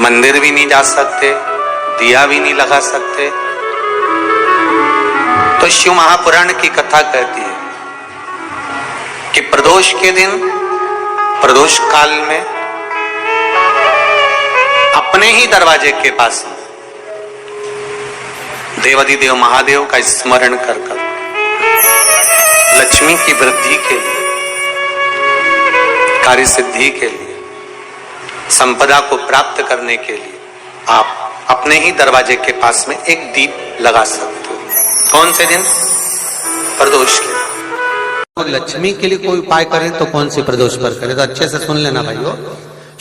मंदिर भी नहीं जा सकते, दिया भी नहीं लगा सकते। तो शिव महापुराण की कथा कहती है कि प्रदोष के दिन, प्रदोष काल में अपने ही दरवाजे के पास देवाधिदेव महादेव का स्मरण कर लक्ष्मी की वृद्धि के लिए, कार्य सिद्धि के लिए, संपदा को प्राप्त करने के लिए आप अपने ही दरवाजे के पास में एक दीप लगा सकते हो। कौन से दिन? प्रदोष के। तो लक्ष्मी के लिए कोई उपाय करें तो कौन सी प्रदोष पर करें? तो अच्छे से सुन लेना भाइयों,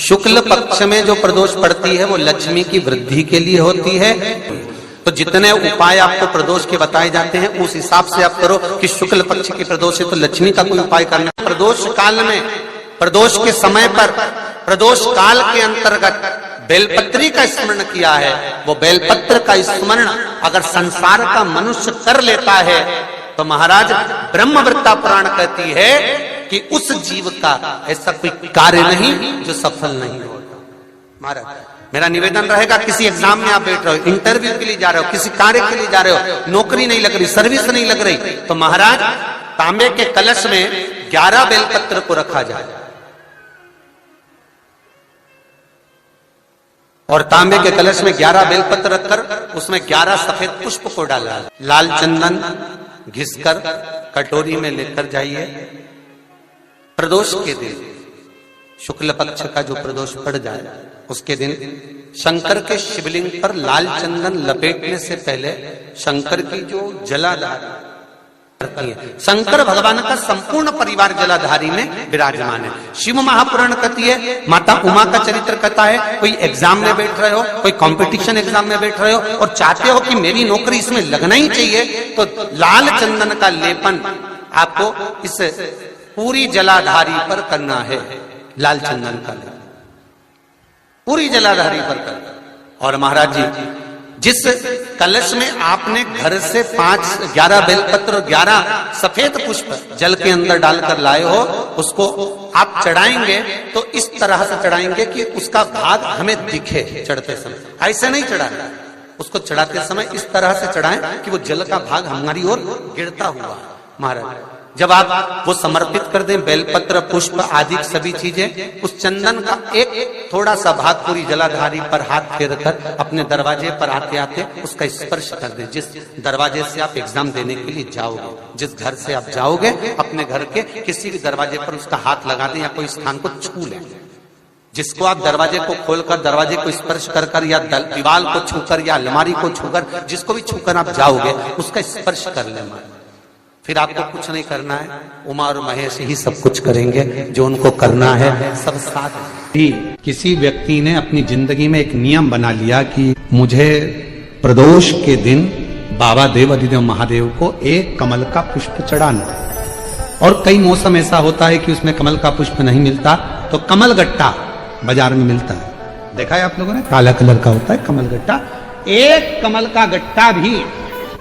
शुक्ल पक्ष में जो प्रदोष पड़ती है वो लक्ष्मी की वृद्धि के लिए होती है। तो जितने उपाय आपको प्रदोष के बताए जाते हैं उस हिसाब से आप करो कि शुक्ल पक्ष की प्रदोष है तो लक्ष्मी का कोई उपाय करना। प्रदोष काल में, प्रदोष के समय पर, प्रदोष काल के अंतर्गत बेलपत्री का स्मरण किया है। वो बेलपत्र का स्मरण अगर संसार का मनुष्य कर लेता है तो महाराज ब्रह्मवृत्ता पुराण कहती है कि उस जीव का ऐसा कोई कार्य नहीं जो सफल नहीं होता। महाराज मेरा निवेदन रहेगा, किसी एग्जाम में आप बैठ रहे हो, इंटरव्यू के लिए जा रहे हो, किसी कार्य के लिए जा रहे हो, नौकरी नहीं लग रही, सर्विस नहीं लग रही, तो महाराज तांबे के कलश में 11 बेलपत्र को रखा जाए और तांबे के कलश में 11 बेलपत्र रखकर उसमें 11 सफेद पुष्प को डाला, लाल चंदन घिसकर कटोरी में लेकर जाइए। प्रदोष के दिन, शुक्ल पक्ष का जो प्रदोष पड़ जाए उसके दिन शंकर के शिवलिंग पर लाल चंदन लपेटने से पहले शंकर की जो जलाधारी करती है, शंकर भगवान का संपूर्ण परिवार जलाधारी में विराजमान है। शिव महापुराण कहती है, माता उमा का चरित्र कहता है, कोई एग्जाम में बैठ रहे हो, कोई कंपटीशन एग्जाम में बैठ रहे हो और चाहते हो कि मेरी नौकरी इसमें लगना ही चाहिए, तो लाल चंदन का लेपन आपको इस पूरी जलाधारी पर करना है। लाल चंदन का लेपन पूरी जलाधारी पर कर। और महाराज जी जिस कलश में आपने घर से 11 बेलपत्र और 11 सफेद पुष्प जल के अंदर डालकर लाए हो, उसको आप चढ़ाएंगे तो इस तरह से चढ़ाएंगे कि उसका भाग हमें दिखे चढ़ते समय। ऐसे नहीं चढ़ाना, उसको चढ़ाते समय इस तरह से चढ़ाएं कि वो जल का भाग हमारी ओर गिरता हुआ। महाराज जब आप वो समर्पित कर दें, बेलपत्र पुष्प आदि सभी चीजें, उस चंदन का एक थोड़ा सा भाग पूरी जलाधारी पर हाथ फेर कर अपने दरवाजे पर आते आते उसका स्पर्श कर दें। जिस दरवाजे से आप एग्जाम देने के लिए जाओगे, जिस घर से आप जाओगे, अपने घर के किसी भी दरवाजे पर उसका हाथ लगा दें या कोई स्थान को छू लें। जिसको आप दरवाजे को खोलकर, दरवाजे को स्पर्श कर कर या दीवार को छूकर या अलमारी को छूकर, जिसको भी छूकर आप जाओगे उसका स्पर्श कर लें। फिर आपको कुछ नहीं करना है, उमा और महेश ही सब कुछ करेंगे, जो उनको करना है सब साथ ही। किसी व्यक्ति ने अपनी जिंदगी में एक नियम बना लिया कि मुझे प्रदोष के दिन बाबा देवाधिदेव महादेव को एक कमल का पुष्प चढ़ाना। और कई मौसम ऐसा होता है कि उसमें कमल का पुष्प नहीं मिलता तो कमल गट्टा बाजार में मिलता है, देखा है आप लोगों ने, काला कलर का होता है कमल गट्टा। एक कमल का गट्टा भी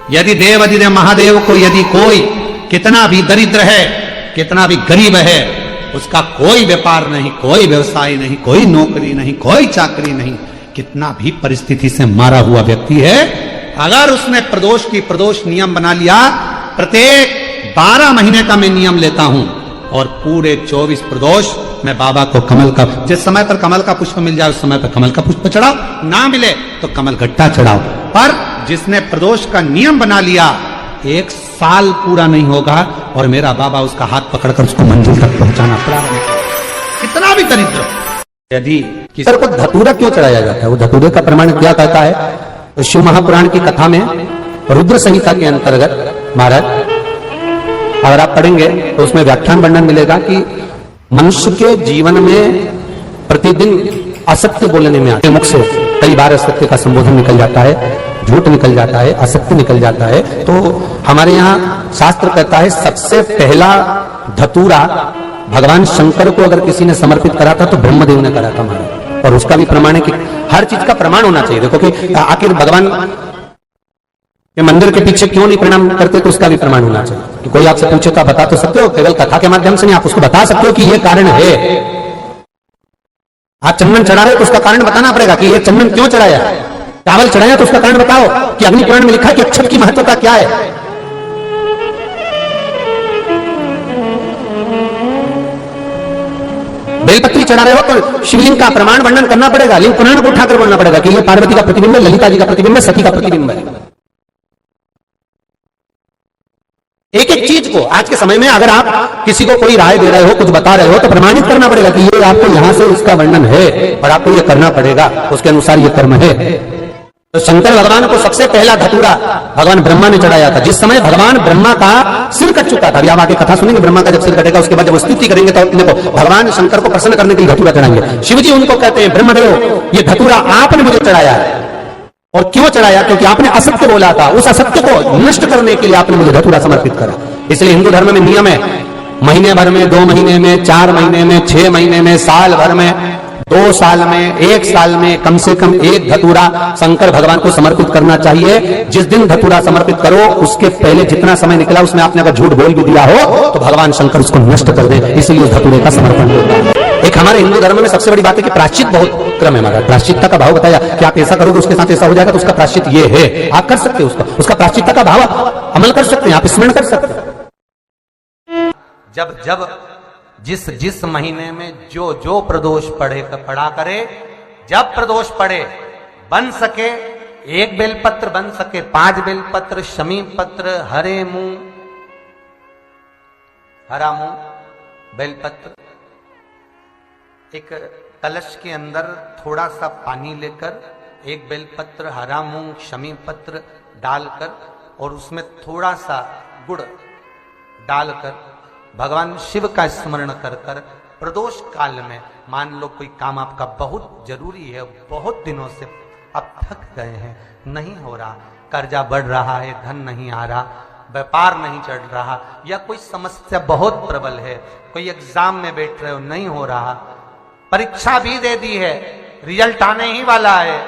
यदि देवाधिदेव महादेव को, यदि कोई कितना भी दरिद्र है, कितना भी गरीब है, उसका कोई व्यापार नहीं, कोई व्यवसाय नहीं, कोई नौकरी नहीं, कोई चाकरी नहीं, कितना भी परिस्थिति से मारा हुआ व्यक्ति है, अगर उसने प्रदोष की प्रदोष नियम बना लिया, प्रत्येक 12 महीने का मैं नियम लेता हूं और पूरे 24 प्रदोष मैं बाबा को कमल का, जिस समय पर कमल का पुष्प मिल जाए उस समय पर कमल का पुष्प चढ़ाओ, ना मिले तो कमल गट्टा चढ़ाओ। पर जिसने प्रदोष का नियम बना लिया, 1 साल पूरा नहीं होगा और मेरा बाबा उसका हाथ पकड़कर उसको मंजिल तक पहुंचाना पड़ा। कितना भी दरिद्र। यदि किसी को धतूरा क्यों चढ़ाया जाता है, वो धतूरे का प्रमाण क्या कहता है? तो शिव महापुराण की कथा में रुद्र संहिता के अंतर्गत महाराज अगर आप पढ़ेंगे तो उसमें व्याख्यान वर्णन मिलेगा कि मनुष्य के जीवन में प्रतिदिन असत्य बोलने में आते मुख से कई बार असत्य का संबोधन निकल जाता है, झूठ निकल जाता है, असत्य निकल जाता है। तो हमारे यहाँ शास्त्र कहता है सबसे पहला धतूरा भगवान शंकर को अगर किसी ने समर्पित करा था तो ब्रह्मदेव ने करा था महाराज। और उसका भी प्रमाण है कि हर चीज का प्रमाण होना चाहिए। देखो कि आखिर भगवान के मंदिर के पीछे क्यों नहीं प्रणाम करते, तो उसका भी प्रमाण होना चाहिए। कि कोई आपसे पूछे तो आप बता तो सकते हो, केवल कथा के माध्यम से नहीं, आप उसको बता सकते हो कि ये कारण है। आप चंदन चढ़ा रहे तो उसका कारण बताना पड़ेगा कि ये चंदन क्यों चढ़ाया, चावल चढ़ाया तो उसका कारण बताओ कि अग्नि पुराण में लिखा है कि अक्षत की महत्वता क्या है। बेलपत्री चढ़ा रहे हो तो शिवलिंग का प्रमाण वर्णन करना पड़ेगा, लिंग पुराण को उठाकर बोलना पड़ेगा कि ये पार्वती का प्रतिबिंब है, ललिता जी का प्रतिबिंब है, सती का प्रतिबिंब है। एक एक चीज को आज के समय में अगर आप किसी को कोई राय दे रहे हो, कुछ बता रहे हो तो प्रमाणित करना पड़ेगा कि ये आपको यहां से इसका वर्णन है और आपको ये करना पड़ेगा, उसके अनुसार ये कर्म है। तो शंकर भगवान को सबसे पहला धतूरा भगवान ब्रह्मा ने चढ़ाया था। जिस समय भगवान ब्रह्मा का सिर कट चुका था, अभी आप आगे कथा सुनेंगे, ब्रह्मा का जब सिर कटेगा उसके बाद जब स्तुति करेंगे तो अपने को भगवान शंकर को प्रसन्न करने के लिए धतूरा चढ़ाएंगे। शिव जी उनको कहते हैं, ब्रह्मदेव ये धतूरा आपने मुझे चढ़ाया है। और क्यों चढ़ाया? क्योंकि आपने असत्य बोला था, उस असत्य को नष्ट करने के लिए आपने मुझे धतूरा समर्पित करा। इसलिए हिंदू धर्म में नियम है, महीने भर में, 2 महीने में, 4 महीने में, 6 महीने में, साल भर में, 2 साल में, 1 साल में कम से कम 1 धतूरा शंकर भगवान को समर्पित करना चाहिए। जिस दिन धतूरा समर्पित करो उसके पहले जितना समय निकला उसमें आपने अगर झूठ बोल भी दिया हो तो भगवान शंकर उसको नष्ट कर दे, इसलिए उस धतूरे का समर्पण होता है। एक हमारे हिंदू धर्म में सबसे बड़ी बात है कि प्रायश्चित बहुत क्रम है हमारा। प्रायश्चित्ता का भाव बताया कि आप ऐसा करोगे उसके साथ ऐसा हो जाएगा, तो उसका प्रायश्चित ये है, आप कर सकते हो उसका प्रायश्चित्ता का भाव अमल कर सकते हैं, आप स्मरण कर सकते हैं। जब जिस महीने में जो प्रदोष पड़ा करे, जब प्रदोष पड़े बन सके 1 बेलपत्र, बन सके 5 बेलपत्र, शमी पत्र, हरे मुंह, हरा मुंह, बेलपत्र, एक कलश के अंदर थोड़ा सा पानी लेकर 1 बेलपत्र, हरा मूंग, शमी पत्र डालकर और उसमें थोड़ा सा गुड़ डालकर भगवान शिव का स्मरण कर कर प्रदोष काल में, मान लो कोई काम आपका बहुत जरूरी है, बहुत दिनों से अब थक गए हैं, नहीं हो रहा, कर्जा बढ़ रहा है, धन नहीं आ रहा, व्यापार नहीं चढ़ रहा, या कोई समस्या बहुत प्रबल है, कोई एग्जाम में बैठ रहे हो नहीं हो रहा, परीक्षा भी दे दी है, रिजल्ट आने ही वाला है,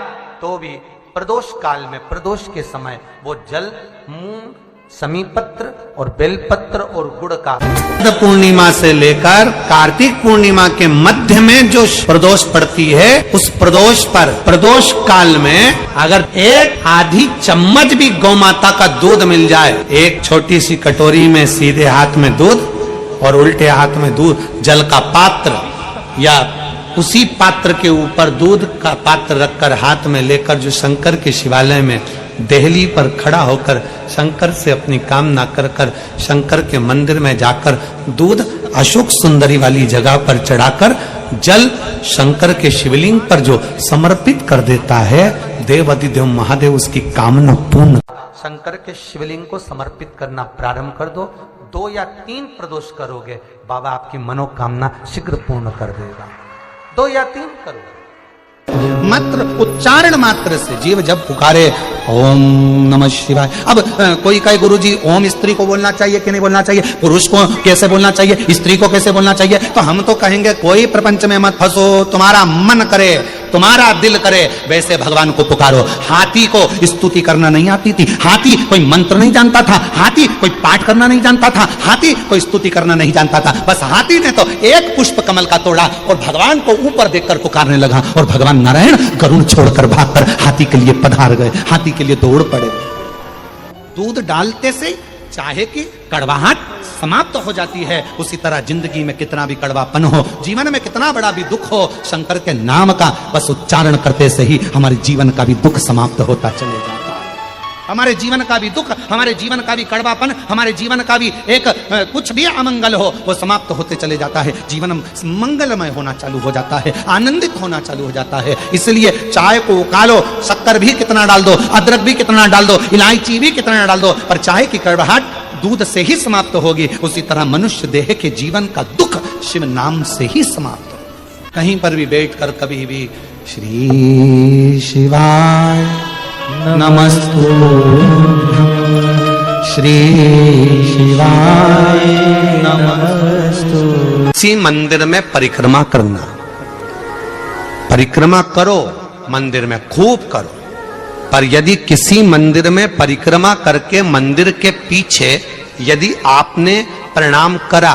तो भी प्रदोष काल में, प्रदोष के समय वो जल, मूंग, समीपत्र और बेलपत्र और गुड़ का पूर्णिमा से लेकर कार्तिक पूर्णिमा के मध्य में जो प्रदोष पड़ती है, उस प्रदोष पर प्रदोष काल में अगर 1 आधी चम्मच भी गौ माता का दूध मिल जाए, एक छोटी सी कटोरी में सीधे हाथ में दूध और उल्टे हाथ में दूध, जल का पात्र या उसी पात्र के ऊपर दूध का पात्र रखकर हाथ में लेकर जो शंकर के शिवालय में देहली पर खड़ा होकर शंकर से अपनी कामना कर कर शंकर के मंदिर में जाकर दूध अशोक सुंदरी वाली जगह पर चढ़ाकर जल शंकर के शिवलिंग पर जो समर्पित कर देता है, देवाधिदेव महादेव उसकी कामना पूर्ण। शंकर के शिवलिंग को समर्पित करना प्रारंभ कर दो, 2 या 3 प्रदोष करोगे, बाबा आपकी मनोकामना शीघ्र पूर्ण कर देगा। 2 या 3 करोगे, मात्र उच्चारण मात्र से जीव जब पुकारे ओम नमः शिवाय। अब कोई कहे गुरुजी ओम स्त्री को बोलना चाहिए कि नहीं बोलना चाहिए, पुरुष को कैसे बोलना चाहिए, स्त्री को कैसे बोलना चाहिए, तो हम तो कहेंगे कोई प्रपंच में मत फंसो, तुम्हारा मन करे, तुम्हारा दिल करे वैसे भगवान को पुकारो। हाथी को स्तुति करना नहीं आती थी, हाथी कोई मंत्र नहीं जानता था, हाथी कोई पाठ करना नहीं जानता था, हाथी कोई स्तुति करना नहीं जानता था, बस हाथी ने तो एक पुष्प कमल का तोड़ा और भगवान को ऊपर देखकर पुकारने लगा और भगवान नारायण गरुड़ छोड़कर भागकर हाथी के लिए पधार गए, हाथी के लिए दौड़ पड़े। दूध डालते से चाहे कि कड़वाहट समाप्त हो जाती है, उसी तरह जिंदगी में कितना भी कड़वापन हो, जीवन में कितना बड़ा भी दुख हो, शंकर के नाम का बस उच्चारण करते से ही हमारे जीवन का भी दुख समाप्त होता चले जाता है। हमारे जीवन का भी दुख, हमारे जीवन का भी कड़वापन, हमारे जीवन का भी एक कुछ भी अमंगल हो वो समाप्त होते चले जाता है, जीवन मंगलमय होना चालू हो जाता है, आनंदित होना चालू हो जाता है। इसलिए चाय को उकालो, शक्कर भी कितना डाल दो, अदरक भी कितना डाल दो, इलायची भी कितना डाल दो, पर चाय की कड़वाहट दूध से ही समाप्त होगी। उसी तरह मनुष्य देह के जीवन का दुख शिव नाम से ही समाप्त हो। कहीं पर भी बैठकर कभी भी श्री शिवाय नमस्तुभ्यं, श्री शिवाय नमस्तुभ्यं। इसी मंदिर में परिक्रमा करना, परिक्रमा करो, मंदिर में खूब करो, पर यदि किसी मंदिर में परिक्रमा करके मंदिर के पीछे यदि आपने प्रणाम करा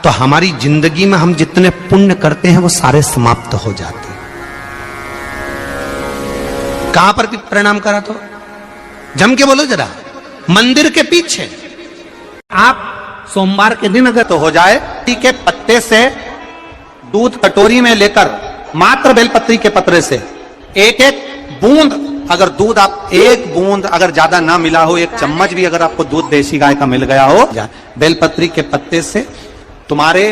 तो हमारी जिंदगी में हम जितने पुण्य करते हैं वो सारे समाप्त हो जाते हैं। कहां पर प्रणाम करा तो जम के बोलो जरा। मंदिर के पीछे। आप सोमवार के दिन अगर तो हो जाए के पत्ते से दूध कटोरी में लेकर मात्र बेलपत्री के पत्रे से एक एक बूंद, अगर दूध आप एक बूंद अगर ज्यादा ना मिला हो, एक चम्मच भी अगर आपको दूध देसी गाय का मिल गया हो, बेलपत्री के पत्ते से तुम्हारे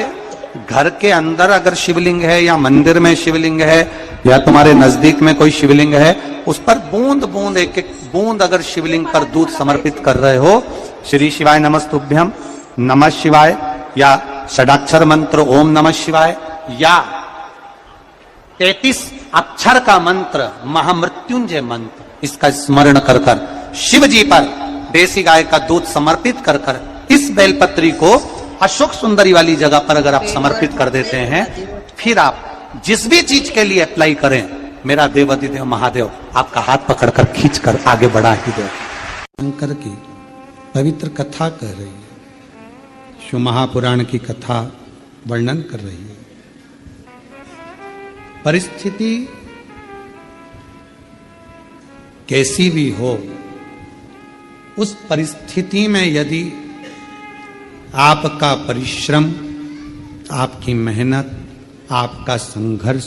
घर के अंदर अगर शिवलिंग है या मंदिर में शिवलिंग है या तुम्हारे नजदीक में कोई शिवलिंग है, उस पर बूंद बूंद एक एक बूंद अगर शिवलिंग पर दूध समर्पित कर रहे हो, श्री शिवाय नमस्तुभ्यम, नमः शिवाय या षडाक्षर मंत्र ओम नमः शिवाय या 33 अक्षर का मंत्र महामृत्युंजय मंत्र, इसका स्मरण कर कर शिव जी पर देसी गाय का दूध समर्पित कर कर इस बेलपत्री को अशोक सुंदरी वाली जगह पर अगर आप समर्पित कर देते हैं, फिर आप जिस भी चीज के लिए अप्लाई करें, मेरा देवाधिदेव महादेव आपका हाथ पकड़कर खींचकर आगे बढ़ा ही दे। शंकर की पवित्र कथा कह रही है, शिव महापुराण की कथा वर्णन कर रही है। परिस्थिति कैसी भी हो, उस परिस्थिति में यदि आपका परिश्रम, आपकी मेहनत, आपका संघर्ष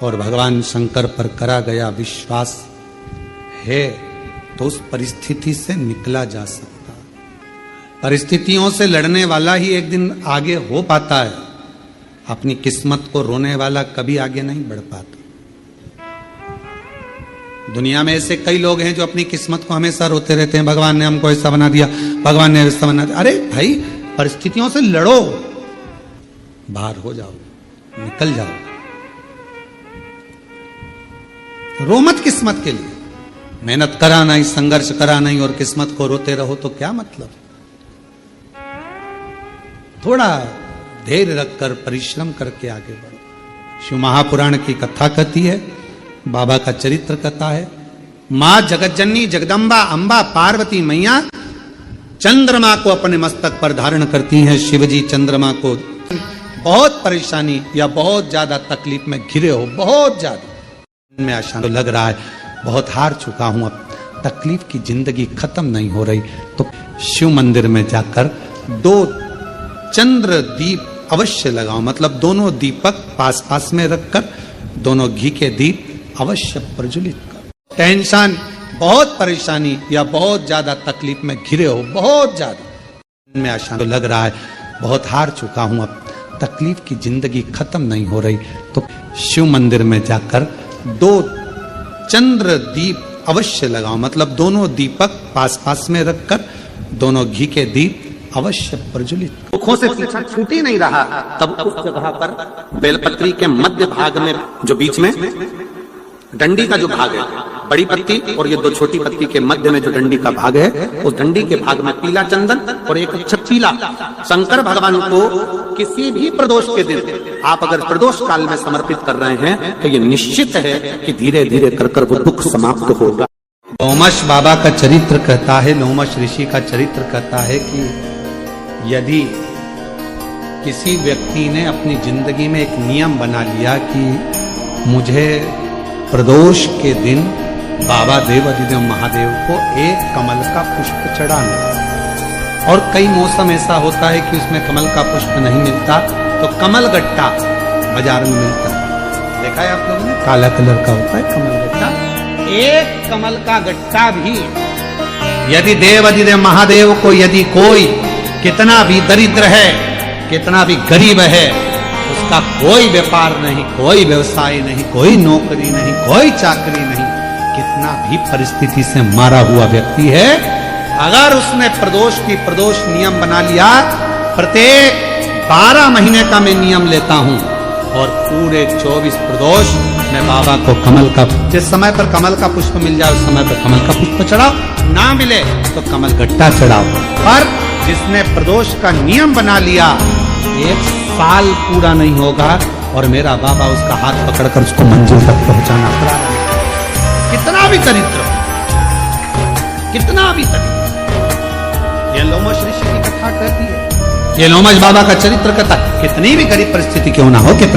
और भगवान शंकर पर करा गया विश्वास है, तो उस परिस्थिति से निकला जा सकता है। परिस्थितियों से लड़ने वाला ही एक दिन आगे हो पाता है, अपनी किस्मत को रोने वाला कभी आगे नहीं बढ़ पाता। दुनिया में ऐसे कई लोग हैं जो अपनी किस्मत को हमेशा रोते रहते हैं, भगवान ने हमको ऐसा बना दिया, भगवान ने ऐसा बना दिया। अरे भाई, परिस्थितियों से लड़ो, बाहर हो जाओ, निकल जाओ, रो मत किस्मत के लिए। मेहनत करा नहीं, संघर्ष करा नहीं और किस्मत को रोते रहो तो क्या मतलब। थोड़ा धैर्य रखकर परिश्रम करके आगे बढ़ो। शिव महापुराण की कथा कहती है, बाबा का चरित्र कथा है। मां जगतजननी जगदम्बा अंबा पार्वती मैया चंद्रमा को अपने मस्तक पर धारण करती हैं। शिवजी चंद्रमा को बहुत परेशानी या बहुत ज्यादा तकलीफ में घिरे हो, बहुत ज्यादा में आशा तो लग रहा है बहुत हार चुका हूं, अब तकलीफ की जिंदगी खत्म नहीं हो रही, तो शिव मंदिर में जाकर 2 चंद्र दीप अवश्य लगाओ। मतलब दोनों दीपक पास पास में रखकर दोनों घी के दीप अवश्य प्रज्वलित करो। टेंशन, बहुत परेशानी या बहुत ज्यादा तकलीफ में घिरे हो, बहुत ज्यादा में आशा तो लग रहा है बहुत हार चुका हूं, अब तकलीफ की जिंदगी खत्म नहीं हो रही, तो शिव मंदिर में जाकर 2 चंद्र दीप अवश्य लगाओ। मतलब दोनों दीपक पास पास में रखकर दोनों घी के दीप अवश्य प्रज्वलित। दुखों से पीछा छूट ही नहीं रहा, तब उस जगह पर बेलपत्री के मध्य भाग में, जो बीच में डंडी का जो भाग है, बड़ी पत्ती और ये 2 छोटी पत्ती के मध्य में जो डंडी का भाग है, उस डंडी के भाग में पीला चंदन और एक अक्षत पीला शंकर भगवान को किसी भी प्रदोष के दिन आप अगर प्रदोष काल में समर्पित कर रहे हैं, तो ये निश्चित है कि धीरे धीरे कर वो दुख समाप्त होगा। लोमश बाबा का चरित्र कहता है, लोमश ऋषि का चरित्र कहता है कि यदि किसी व्यक्ति ने अपनी जिंदगी में एक नियम बना लिया कि मुझे प्रदोष के दिन बाबा देवाधिदेव महादेव को एक कमल का पुष्प चढ़ाना, और कई मौसम ऐसा होता है कि उसमें कमल का पुष्प नहीं मिलता, तो कमल गट्टा बाजार में मिलता है, देखा है आप लोगों ने, काला कलर का होता है कमल गट्टा। एक कमल का गट्टा भी यदि देवाधिदेव महादेव को, यदि कोई कितना भी दरिद्र है, कितना भी गरीब है, उसका कोई व्यापार नहीं, कोई व्यवसाय नहीं, कोई नौकरी नहीं, कोई चाकरी नहीं, कितना भी परिस्थिति से मारा हुआ व्यक्ति है, अगर उसने प्रदोष नियम बना लिया, प्रत्येक 12 महीने का मैं नियम लेता हूं और पूरे 24 प्रदोष मैं बाबा को कमल का, जिस समय पर कमल का पुष्प मिल जाए उस समय पर कमल का पुष्प चढ़ाओ, ना मिले तो कमल गट्टा चढ़ाओ। पर जिसने प्रदोष का नियम बना लिया, 1 साल पूरा नहीं होगा और मेरा बाबा उसका हाथ पकड़कर उसको मंजिल तक पहुंचाना पड़ा। कितना भी दरिद्र, कितना भी दरिद्र, ये लोमश ऋषि की कथा कहती है, ये लोमश बाबा का चरित्र कहता है, कितनी भी गरीब परिस्थिति क्यों ना हो, कितना